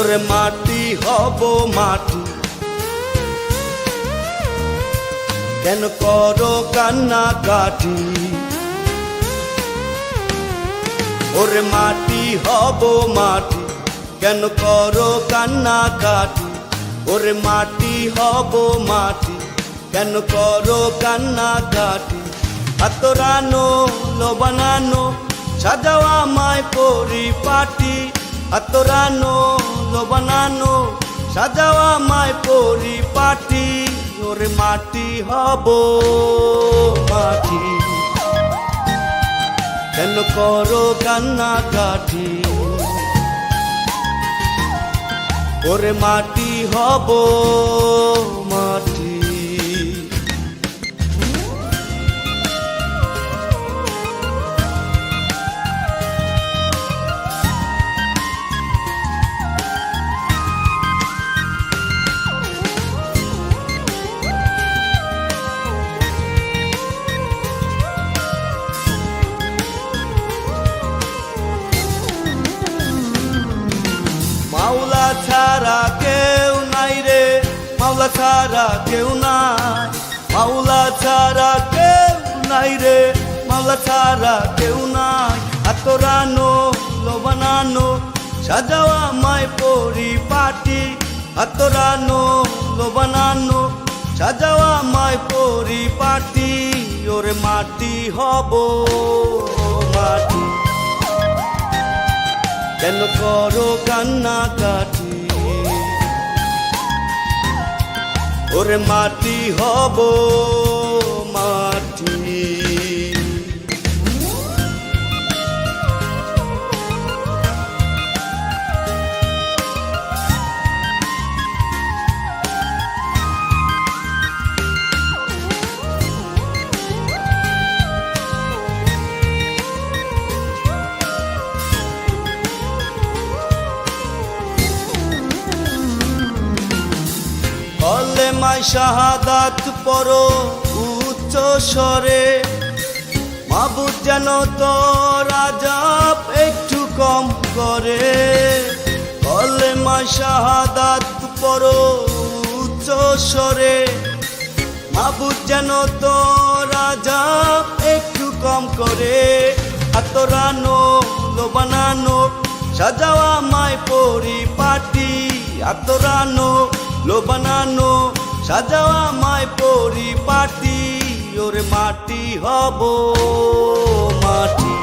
ওরে মাটি হব মাটি, কেন করো কান্না কাটি? ওরে মাটি হব মাটি, কেন করো কান্না কাটি? ওরে মাটি হব মাটি, কেন করো কান্না কাটি? আতরানো লো বানানো সাজাও আমায় পরিপাটি, আতরানো লো বানানো সাজাও আমায় পরিপাটি। ওরে মাটি হব মাটি, কেন করো কান্না কাটি? ওরে মাটি হব মাটি। মাওলা ছাড়া কেউ নাই রে, মাওলা ছাড়া কেউ নাই, মাওলা ছাড়া কেউ নাই রে, মাওলা ছাড়া কেউ নাই। আতরানো লো বানানো সাজাও আমায় পরিপাটি, আতরানো লো বানানো সাজাও আমায় পরিপাটি। ওরে মাটি হব মাটি, কেন করো কান্না কাটি? ওরে মাটি হব মাটি। কলেমায় শাহাদাত পড়ো উচ্চ স্বরে, মাবুদ যেন তোর আযাব একটু কম করে। কলেমায় শাহাদাত পড়ো উচ্চ স্বরে, মাবুদ যেন তোর আযাব একটু কম করে। আতরানো লো বানানো সাজাও আমায় পরিপাটি, আতরানো লো বানানো সাজাও আমায় পরিপাটি। ওরে মাটি হব মাটি,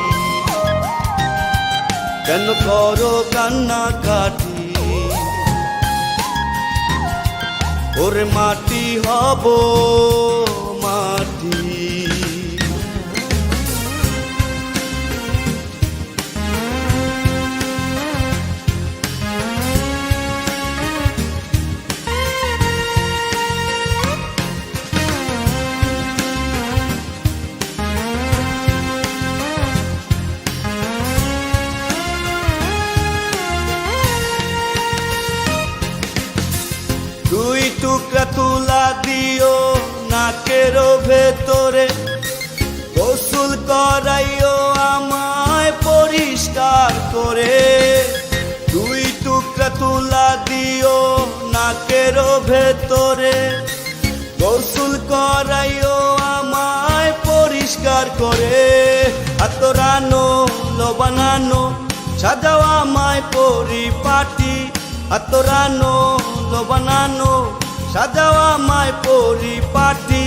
কেন করো কান্না কাটি? ওরে মাটি হব মাটি। দুই টুকরা তুলা দিও নাকের ভেতরে, গোসল করাইও আমায় পরিষ্কার করে। দুই টুকরা তুলা দিও নাকের ভেতরে, গোসল করাইও আমায় পরিষ্কার করে। আতরানো লো বানানো সাজাও আমায় পরিপাটি, আতরানো লো বানানো সাজাও আমায় পরিপাটি।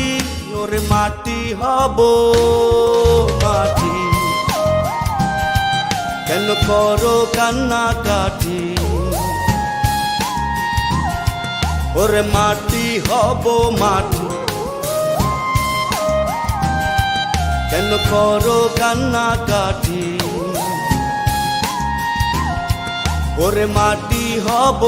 ওরে মাটি হব মাটি, কেন করো কান্না কাটি? ওরে মাটি হব মাটি, কেন করো কান্না কাটি? ওরে মাটি হব